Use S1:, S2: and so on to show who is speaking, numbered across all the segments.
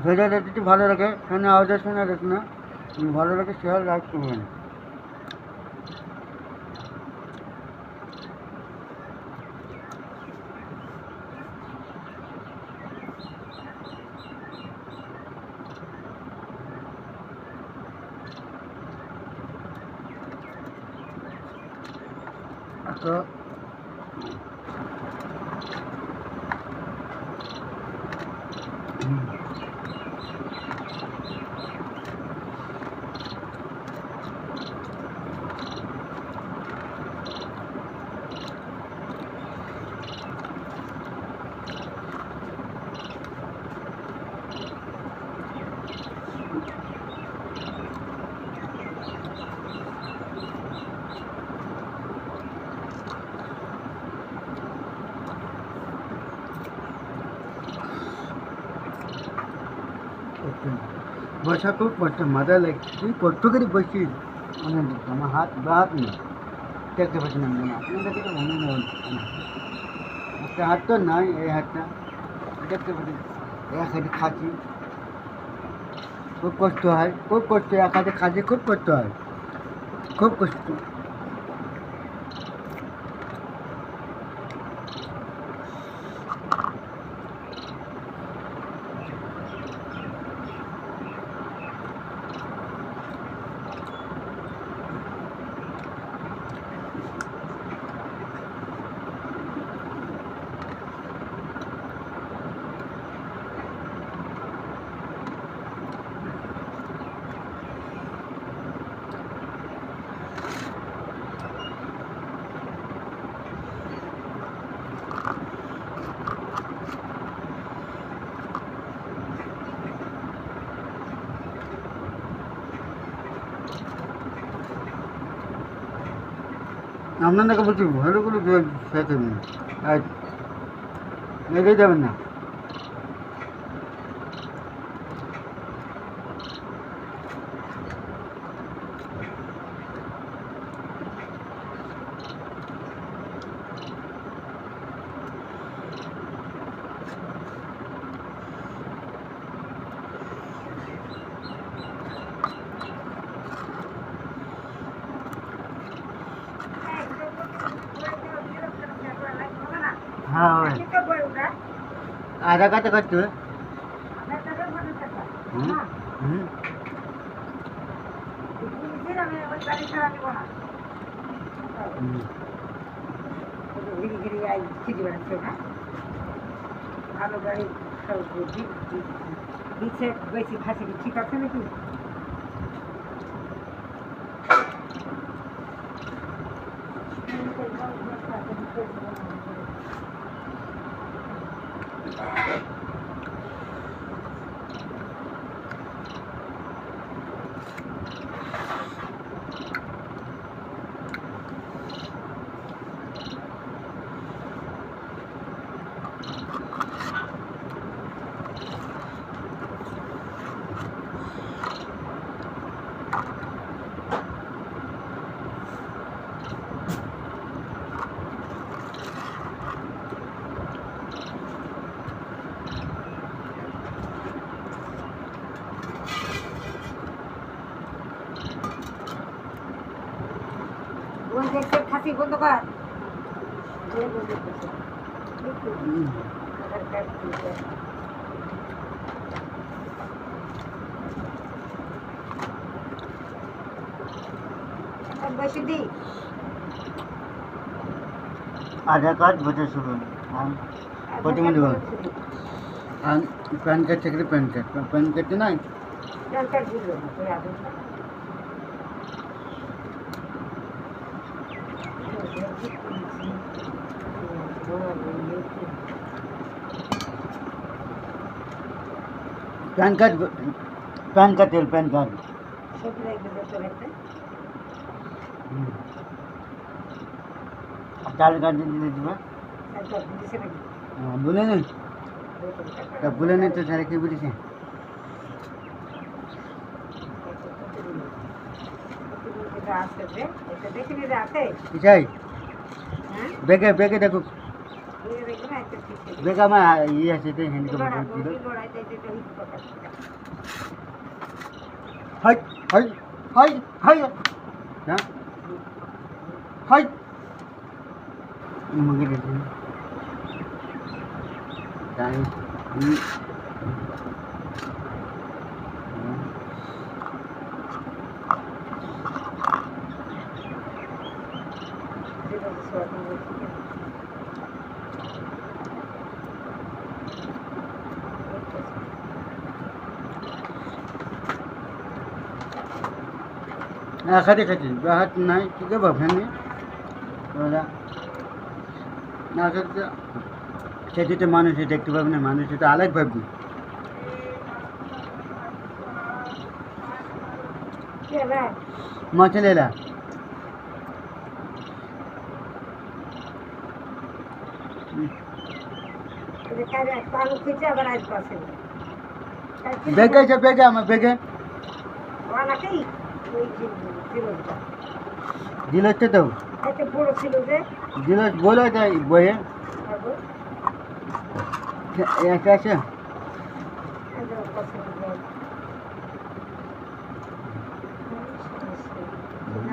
S1: ভিডিওটা যদি ভালো লাগে ফোনে আওয়াজে শোনা যেত না, ভালো লাগে শেয়ার লাইক করবেন। তো বসা খুব কষ্ট, মাথা লাগছে, কষ্ট করে বসি। আমার হাত বাদ না, দেখতে পাচ্ছেন না আপনাদের থেকে মনে হয় একটা হাত তো নাই, এই হাতটা দেখতে পাচ্ছেন, এক হাতে খাচ্ছি, খুব কষ্ট হয়, খুব কষ্ট, এক হাতে খাচ্ছি, খুব কষ্ট হয়, খুব কষ্ট। আপনাদেরকে বলছি ভালো করে খেতে দিন, আর মেরে যাবেন না। हाँ आधा का तो करते हैं।
S2: ভালো গাড়ি দিচ্ছে বেশি খাসি ঠিক আছে নাকি? খাসি বন্ধ কর। বসে দি
S1: आधार कार्ड ভোটার শুরু প্রথমে দেবো, আর প্যান কার্ড থাকলে প্যান কার্ড নাই,
S2: প্যান কার্ড দিল
S1: প্যান কার্ড তেল প্যান কার্ড আধার কার্ড দিয়ে দেবে। বলে নেই বলে নেই তো স্যার কি বলেছে? চাই বেগে বেগে দেখো
S2: এই রে না একটা ঠিক
S1: বেগা মা ইয়ে আছে তে হ্যান্ডিক্যাপ ছিল
S2: লড়াই দিতে তো হিট প্রকাশ
S1: হাই হাই হাই হাই না হাই মুগে দেখুন তাই
S2: যেটা সব বলছি
S1: খাতে খাতে হাত নাই ঠিক আছে ফ্যানে ওরা না খাতে সেটিতে মানুষে দেখতে পাবে না মানুষ এটা আলাগ ভাববি
S2: কে রে
S1: মশলেলা
S2: এটা কারে পালু খুঁজে আবার আজ পাশে
S1: বেগে যে বেগে আমার বেগে
S2: ওনাকেই ওই জিরোটা
S1: দিল হচ্ছে তো
S2: এত বড় ছিল যে
S1: দিল বলো যাই বইয়ে একটা আছে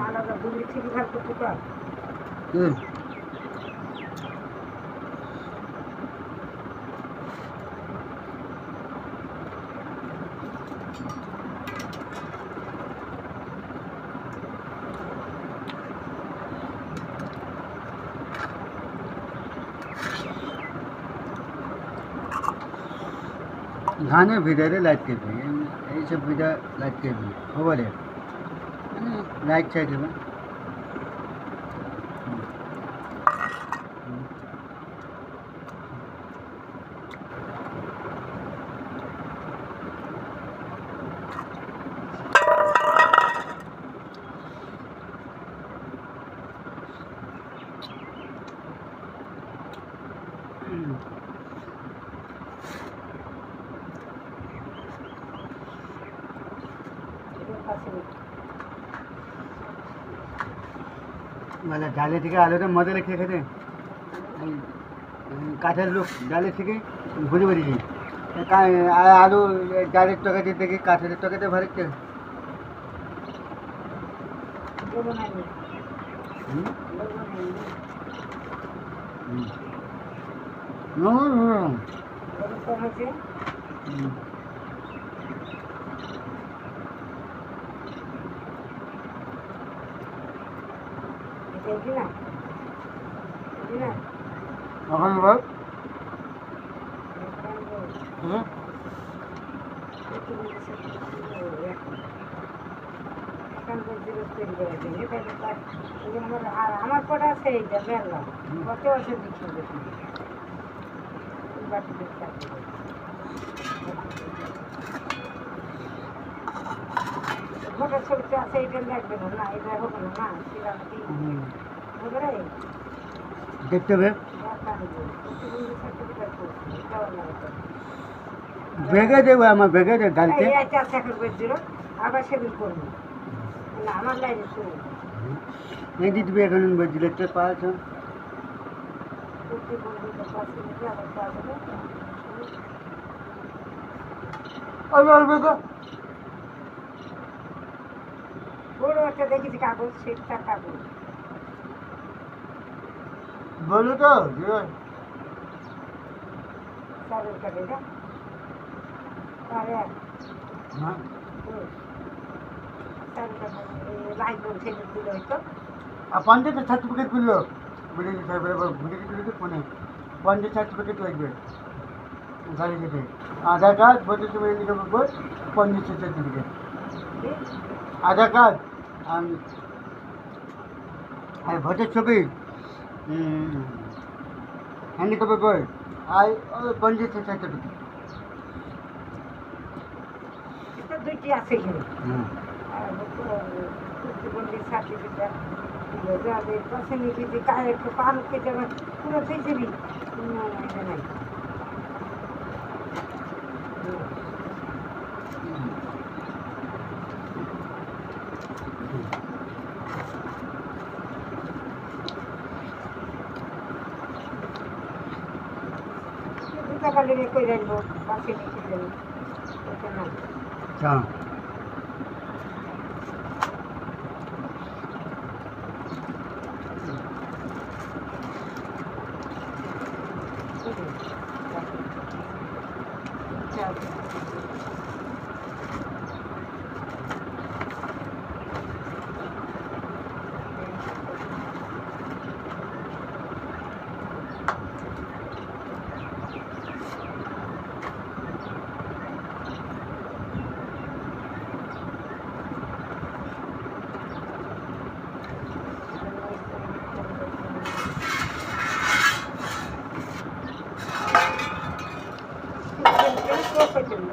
S2: আলাদা বুঝলি ঠিকই ভাগ করতে পার
S1: হুম गाने ভিতরে লাইট করবে এইসব ভিডিও লাইট করবে খবরে মানে লাইট চাই দেবে মানে ডালে থেকে আলুটা মজা খেয়ে খেতে কাঠের লোক ডালে থেকে ভুলে বেরিয়েছি আলু ডালের টকাতে থেকে কাঠের টকাতে ভারতে এখন বল
S2: আমার পড়া আছে এইটা মেলা কত আছে দেখি ভোটার ছবিটা আছে এইটা লাগবে না এটা হবে না সেটা হবে রে
S1: দেখতে হবে বেগে দেবো আমার বেগে দে ডালতে
S2: আবার সেদিন করবো না আমার লাইনে শুরু
S1: এই দিদি এখন বলছি দেখতে পাচ্ছ
S2: বড় একটা দেখেছি কাগজ সেটা কাগজ
S1: বলো তো
S2: চালের কাটে না আরে
S1: হ্যাঁ
S2: লাইন ছেড়ে দিল হয়তো
S1: পঞ্চায়েত সার্টিফিকেট করলো বুঝে বুঝে দিতে ফোনে পঞ্চায়েত সার্টিফিকেট লাগবে গাড়ি থেকে আধার কার্ড ভোটার সময় বই পঞ্চায়েত সার্টিফিকেট আধার কার্ড আর ভোটের ছবি হ্যান্ডিক্যাপের বই আর পঞ্চায়েত সার্টিফিকেট
S2: দুইটি আছে এখানে আর প্রতিবন্ধী সার্টিফিকেট যাদের পার্সেন্টেজ যে একটু পান খেতে পুরো সেই যাবি এটা নাই সকালে কই রাখবো পাশে নিতে যাবো না
S1: হ্যাঁ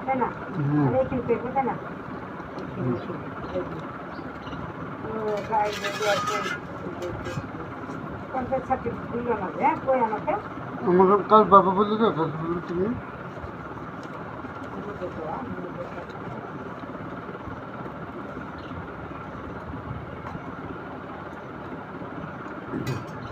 S2: তাই না
S1: হুম
S2: এখানে করবো তাই না পঞ্চায়েত সার্টিফিকেট দিল আমাকে হ্যাঁ কই আমাকে
S1: আমাকে কাল বাবা বলে দাও কাল বলে তুমি
S2: Thank you.